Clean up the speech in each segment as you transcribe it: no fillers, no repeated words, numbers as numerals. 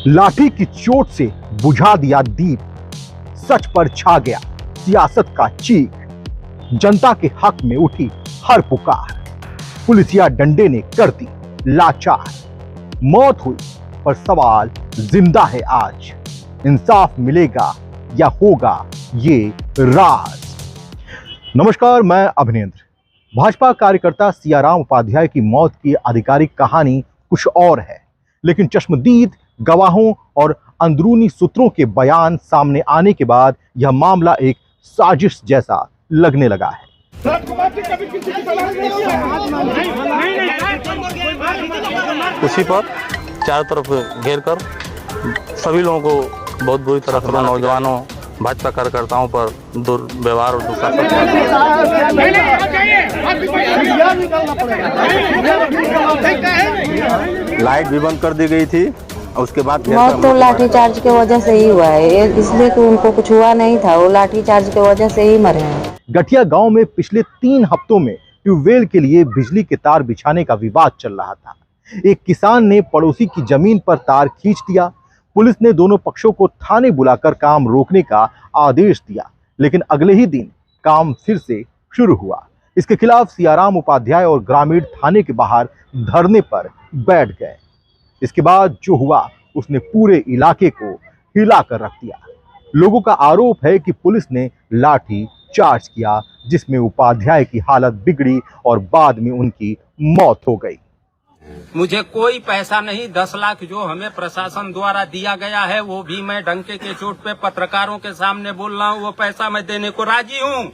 लाठी की चोट से बुझा दिया दीप, सच पर छा गया सियासत का चीख, जनता के हक में उठी हर पुकार, पुलिसिया डंडे ने कर दी लाचार। मौत हुई पर सवाल जिंदा है आज, इंसाफ मिलेगा या होगा ये राज। नमस्कार, मैं अभिनेंद्र। भाजपा कार्यकर्ता सियाराम उपाध्याय की मौत की आधिकारिक कहानी कुछ और है, लेकिन चश्मदीद गवाहों और अंदरूनी सूत्रों के बयान सामने आने के बाद यह मामला एक साजिश जैसा लगने लगा है। उसी पर चारों तरफ घेर कर सभी लोगों को बहुत बुरी तरह से, नौजवानों, भाजपा कार्यकर्ताओं पर दुर्व्यवहार और दुशासन। लाइट भी बंद कर दी गई थी और उसके बाद मौत तो लाठीचार्ज के वजह से ही हुआ है, इसलिए कि उनको कुछ हुआ नहीं था, वो लाठीचार्ज के वजह से ही मरे हैं। गठिया गांव में पिछले 3 हफ्तों में ट्यूबवेल के लिए बिजली के तार बिछाने का विवाद चल रहा था। एक किसान ने पड़ोसी की जमीन पर तार खींच दिया। पुलिस ने दोनों पक्षों को थाने बुलाकर काम रोकने का आदेश दिया, लेकिन अगले ही दिन काम फिर से शुरू हुआ। इसके खिलाफ सियाराम उपाध्याय और ग्रामीण थाने के बाहर धरने पर बैठ गए। इसके बाद जो हुआ उसने पूरे इलाके को हिला कर रख दिया। लोगों का आरोप है कि पुलिस ने लाठी चार्ज किया, जिसमें उपाध्याय की हालत बिगड़ी और बाद में उनकी मौत हो गई। मुझे कोई पैसा नहीं, 10 लाख जो हमें प्रशासन द्वारा दिया गया है वो भी मैं डंके के चोट पे पत्रकारों के सामने बोल रहा हूँ, वो पैसा मैं देने को राजी हूँ।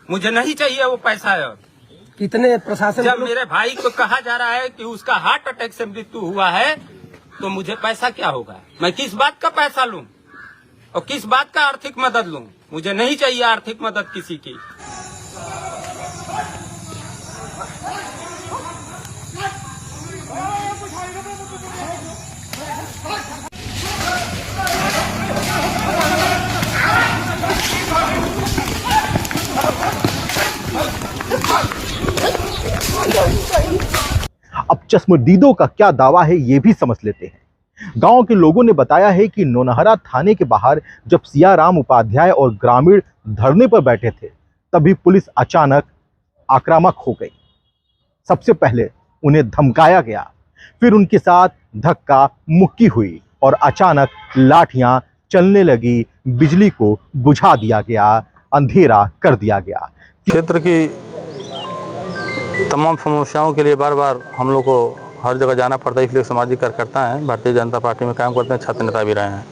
मुझे नहीं चाहिए वो पैसा। कितने प्रशासन, जब मेरे भाई को कहा जा रहा है कि उसका हार्ट अटैक से मृत्यु हुआ है तो मुझे पैसा क्या होगा? मैं किस बात का पैसा लूं और किस बात का आर्थिक मदद लूं? मुझे नहीं चाहिए आर्थिक मदद किसी की। अब चश्मदीदों का क्या दावा है ये भी समझ लेते हैं। गांव के लोगों ने बताया है कि नौनहरा थाने के बाहर जब सियाराम उपाध्याय और ग्रामीण धरने पर बैठे थे, तभी पुलिस अचानक आक्रामक हो गई। सबसे पहले उन्हें धमकाया गया, फिर उनके साथ धक्का मुक्की हुई और अचानक लाठियां चलने लगी, बिजली को बुझा दिया गया, अंधेरा कर दिया गया। क्षेत्र की तमाम समस्याओं के लिए बार बार हम लोग को हर जगह जाना पड़ता है, इसलिए सामाजिक कार्यकर्ता हैं, भारतीय जनता पार्टी में काम करते हैं, छात्र नेता भी रहे हैं।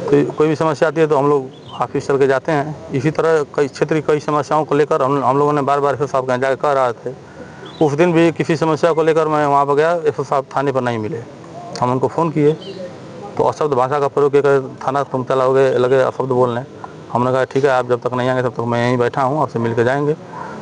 कोई भी समस्या आती है तो हम लोग ऑफिस चल के जाते हैं। इसी तरह कई क्षेत्र की कई समस्याओं को लेकर हम लोगों ने बार बार एसओ साहब के जाकर कह रहे थे। उस दिन भी किसी समस्या को लेकर मैं वहाँ पर गया, एसओ साहब थाने पर नहीं मिले। हम उनको फ़ोन किए तो अशब्द भाषा का प्रयोग कर थाना तुम चलाओगे लगे अशब्द बोलने। हमने कहा ठीक है, आप जब तक नहीं आएंगे तब तक मैं यहीं बैठा हूँ, आपसे मिल के जाएंगे।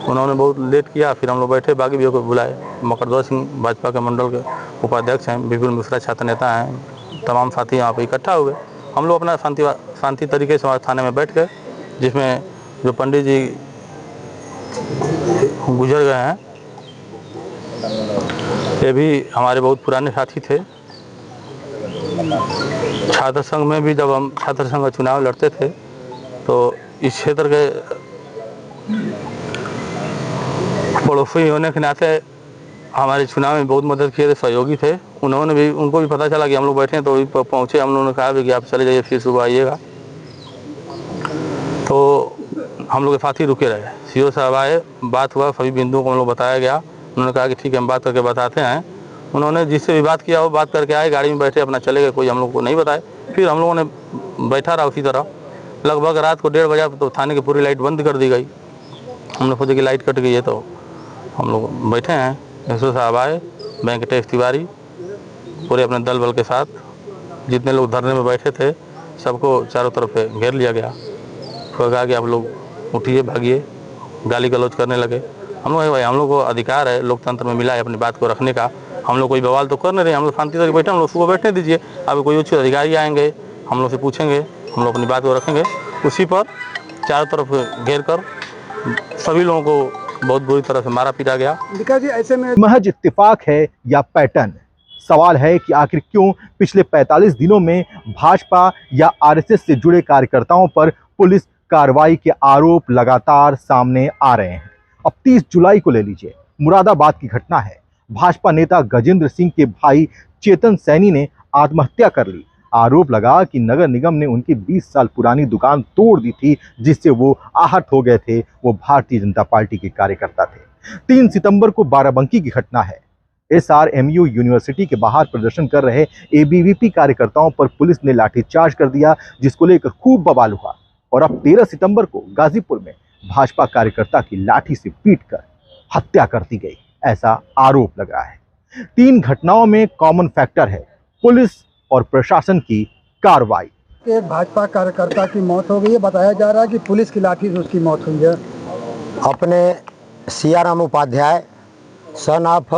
उन्होंने बहुत लेट किया, फिर हम लोग बैठे, बागी भी को बुलाए। मकरध्वज सिंह भाजपा के मंडल के उपाध्यक्ष हैं, विपुल मिश्रा छात्र नेता हैं, तमाम साथी यहाँ पर इकट्ठा हुए। हम लोग अपना शांति तरीके से थाने में बैठ गए, जिसमें जो पंडित जी गुजर गए हैं ये भी हमारे बहुत पुराने साथी थे। छात्र संघ में भी जब हम छात्र संघ का चुनाव लड़ते थे तो इस क्षेत्र के पड़ोसी होने के नाते हमारे चुनाव में बहुत मदद किए थे, सहयोगी थे। उनको भी पता चला कि हम लोग बैठे हैं तो पहुँचे। हम लोगों ने कहा भी कि आप चले जाइए, फिर सुबह आइएगा। तो हम लोग के साथ ही रुके रहे। सीओ साहब आए, बात हुआ, सभी बिंदुओं को हम लोग बताया गया। उन्होंने कहा कि ठीक है, हम बात करके बताते हैं। उन्होंने जिससे भी बात किया वो बात करके आए, गाड़ी में बैठे, अपना चले गए, कोई हम लोग को नहीं बताए। फिर हम लोगों ने बैठा रहा उसी तरह। लगभग रात को 1:30 बजे तो थाने की पूरी लाइट बंद कर दी गई। हमने सोचा कि लाइट कट गई है, तो हम लोग बैठे हैं। एसओ साहब आए, वेंकटेश तिवारी पूरे अपने दल बल के साथ, जितने लोग धरने में बैठे थे सबको चारों तरफ से घेर लिया गया। फिर कहा कि आप लोग उठिए, भागिए, गाली गलौज करने लगे। हम लोग भाई, हम लोग को अधिकार है, लोकतंत्र में मिला है अपनी बात को रखने का। हम लोग कोई बवाल तो कर नहीं रहे, हम लोग शांति से बैठे, हम लोग सुबह बैठने दीजिए। अब कोई उच्च अधिकारी आएंगे, हम लोग से पूछेंगे, हम लोग अपनी बात को रखेंगे। उसी पर चारों तरफ घेर कर सभी लोगों को बहुत बुरी तरह से मारा पीटा गया। जी, ऐसे में महज इत्तेफाक है या पैटर्न? सवाल है कि आखिर क्यों पिछले 45 दिनों में भाजपा या आरएसएस से जुड़े कार्यकर्ताओं पर पुलिस कार्रवाई के आरोप लगातार सामने आ रहे हैं। अब 30 जुलाई को ले लीजिए, मुरादाबाद की घटना है। भाजपा नेता गजेंद्र सिंह के भाई चेतन सैनी ने आत्महत्या कर ली। आरोप लगा कि नगर निगम ने उनकी 20 साल पुरानी दुकान तोड़ दी थी, जिससे वो आहत हो गए थे। वो भारतीय जनता पार्टी के कार्यकर्ता थे। 3 सितंबर को बाराबंकी की घटना है। SRMU यूनिवर्सिटी के बाहर प्रदर्शन कर रहे ABVP कार्यकर्ताओं पर पुलिस ने लाठीचार्ज कर दिया, जिसको लेकर खूब बवाल हुआ। और अब 13 सितंबर को गाजीपुर में भाजपा कार्यकर्ता की लाठी से पीटकर हत्या कर दी गई, ऐसा आरोप लग रहा है। 3 घटनाओं में कॉमन फैक्टर है पुलिस और प्रशासन की कार्रवाई। एक भाजपा कार्यकर्ता की मौत हो गई है। बताया जा रहा है कि पुलिस की लाठी से उसकी मौत हुई है। अपने सियाराम उपाध्याय सन ऑफ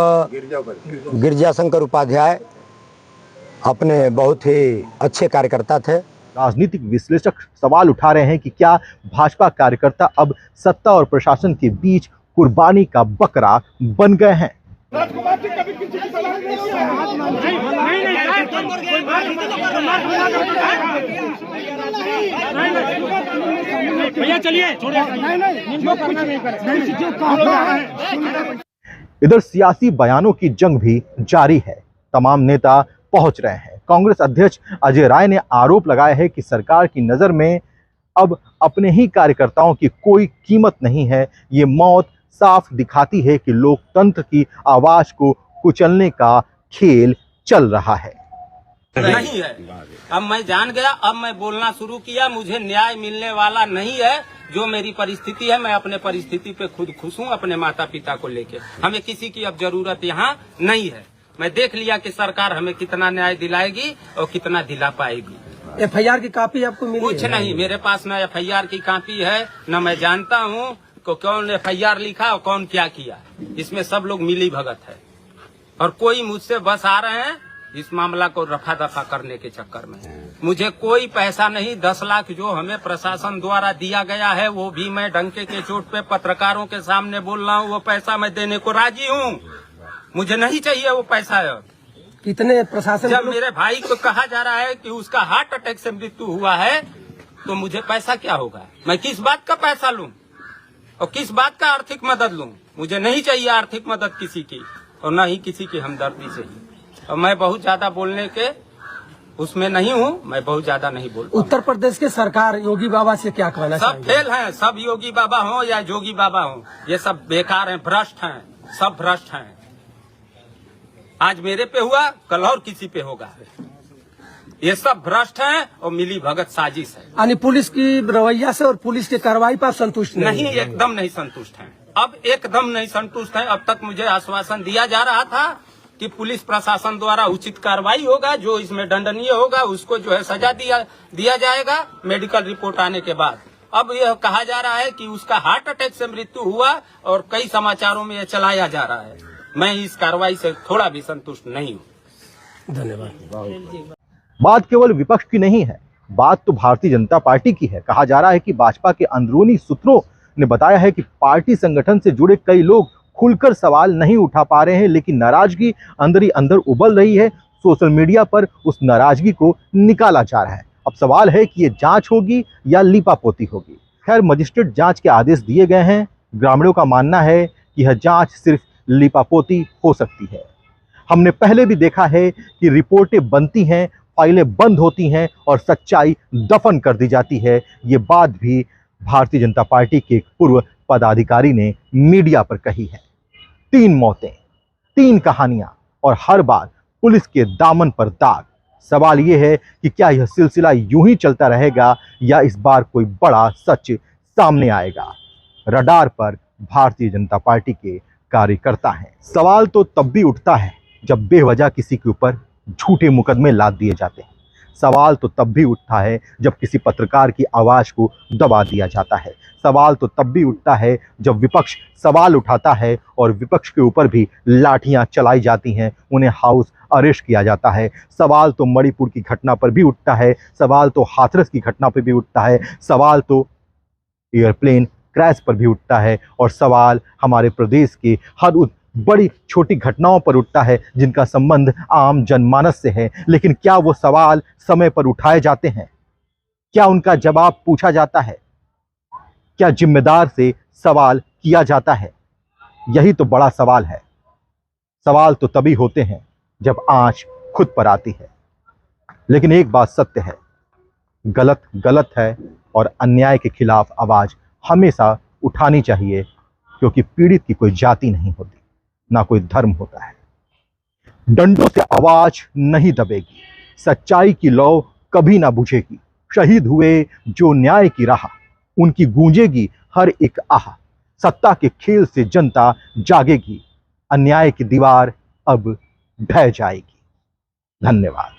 गिरजाशंकर उपाध्याय अपने बहुत ही अच्छे कार्यकर्ता थे। राजनीतिक विश्लेषक सवाल उठा रहे हैं कि क्या भाजपा कार्यकर्ता अब सत्ता और प्रशासन के बीच कुर्बानी का बकरा बन गए हैं। भैया चलिए, इधर सियासी बयानों की जंग भी जारी है। तमाम नेता पहुंच रहे हैं। कांग्रेस अध्यक्ष अजय राय ने आरोप लगाया है कि सरकार की नजर में अब अपने ही कार्यकर्ताओं की कोई कीमत नहीं है। ये मौत साफ दिखाती है कि लोकतंत्र की आवाज को कुचलने का खेल चल रहा है। नहीं है। अब मैं जान गया, अब मैं बोलना शुरू किया। मुझे न्याय मिलने वाला नहीं है। जो मेरी परिस्थिति है, मैं अपने परिस्थिति पे खुद खुश हूँ, अपने माता पिता को लेके। हमें किसी की अब जरूरत यहाँ नहीं है। मैं देख लिया कि सरकार हमें कितना न्याय दिलाएगी और कितना दिला पाएगी। FIR की कॉपी आपको मिली? कुछ नहीं, मेरे पास न FIR की कॉपी है, न मैं जानता हूँ को कौन FIR लिखा और कौन क्या किया। इसमें सब लोग मिली भगत है और कोई मुझसे बस आ रहे हैं इस मामला को रफा दफा करने के चक्कर में। मुझे कोई पैसा नहीं, 10 लाख जो हमें प्रशासन द्वारा दिया गया है वो भी मैं डंके के चोट पे पत्रकारों के सामने बोल रहा हूँ। वो पैसा मैं देने को राजी हूँ। मुझे नहीं चाहिए वो पैसा। कितने प्रशासन? जब मेरे भाई को कहा जा रहा है कि उसका हार्ट अटैक से मृत्यु हुआ है तो मुझे पैसा क्या होगा? मैं किस बात का पैसा लूं और किस बात का आर्थिक मदद लूं? मुझे नहीं चाहिए आर्थिक मदद किसी की और न ही किसी की हमदर्दी से ही। और मैं बहुत ज्यादा बोलने के उसमें नहीं हूँ, मैं बहुत ज्यादा नहीं बोल। उत्तर प्रदेश के सरकार योगी बाबा से क्या कहना सब फेल हैं, सब योगी बाबा हो या जोगी बाबा हो, ये सब बेकार हैं, भ्रष्ट हैं, सब भ्रष्ट हैं। आज मेरे पे हुआ, कल और किसी पे होगा। ये सब भ्रष्ट हैं और मिली भगत साजिश है। यानी पुलिस की रवैया से और पुलिस की कार्रवाई पर संतुष्ट नहीं, एकदम नहीं संतुष्ट हैं। अब एकदम नहीं संतुष्ट हैं। अब तक मुझे आश्वासन दिया जा रहा था कि पुलिस प्रशासन द्वारा उचित कार्रवाई होगा, जो इसमें दंडनीय होगा उसको जो है सजा दिया जाएगा मेडिकल रिपोर्ट आने के बाद। अब यह कहा जा रहा है कि उसका हार्ट अटैक से मृत्यु हुआ और कई समाचारों में यह चलाया जा रहा है। मैं इस कार्रवाई से थोड़ा भी संतुष्ट नहीं हूँ। धन्यवाद। बात केवल विपक्ष की नहीं है, बात तो भारतीय जनता पार्टी की है। कहा जा रहा है कि भाजपा के अंदरूनी सूत्रों ने बताया है कि पार्टी संगठन से जुड़े कई लोग खुलकर सवाल नहीं उठा पा रहे हैं, लेकिन नाराजगी अंदर ही अंदर उबल रही है। सोशल मीडिया पर उस नाराजगी को निकाला जा रहा है। अब सवाल है कि ये जांच होगी या लीपापोती होगी। खैर, मजिस्ट्रेट जांच के आदेश दिए गए हैं। ग्रामीणों का मानना है कि यह जांच सिर्फ लीपापोती हो सकती है। हमने पहले भी देखा है कि रिपोर्टें बनती हैं, फाइलें बंद होती हैं और सच्चाई दफन कर दी जाती है। ये बात भी भारतीय जनता पार्टी के एक पूर्व पदाधिकारी ने मीडिया पर कही है। 3 मौतें, 3 कहानियां और हर बार पुलिस के दामन पर दाग। सवाल यह है कि क्या यह सिलसिला यूं ही चलता रहेगा या इस बार कोई बड़ा सच सामने आएगा। रडार पर भारतीय जनता पार्टी के कार्यकर्ता हैं। सवाल तो तब भी उठता है जब बेवजह किसी के ऊपर झूठे मुकदमे लाद दिए जाते हैं। सवाल तो तब भी उठता है जब किसी पत्रकार की आवाज को दबा दिया जाता है। सवाल तो तब भी उठता है जब विपक्ष सवाल उठाता है और विपक्ष के ऊपर भी लाठियां चलाई जाती हैं, उन्हें हाउस अरेस्ट किया जाता है। सवाल तो मणिपुर की घटना पर भी उठता है, सवाल तो हाथरस की घटना पर भी उठता है, सवाल तो एयरप्लेन क्रैश पर भी उठता है और सवाल हमारे प्रदेश के हर उस बड़ी छोटी घटनाओं पर उठता है जिनका संबंध आम जनमानस से है, लेकिन क्या वो सवाल समय पर उठाए जाते हैं? क्या उनका जवाब पूछा जाता है? क्या जिम्मेदार से सवाल किया जाता है? यही तो बड़ा सवाल है। सवाल तो तभी होते हैं जब आंच खुद पर आती है। लेकिन एक बात सत्य है, गलत गलत है और अन्याय के खिलाफ आवाज हमेशा उठानी चाहिए, क्योंकि पीड़ित की कोई जाति नहीं होती, ना कोई धर्म होता है। डंडों से आवाज नहीं दबेगी, सच्चाई की लौ कभी ना बुझेगी। शहीद हुए जो न्याय की राह, उनकी गूंजेगी हर एक आह। सत्ता के खेल से जनता जागेगी, अन्याय की दीवार अब ढह जाएगी। धन्यवाद।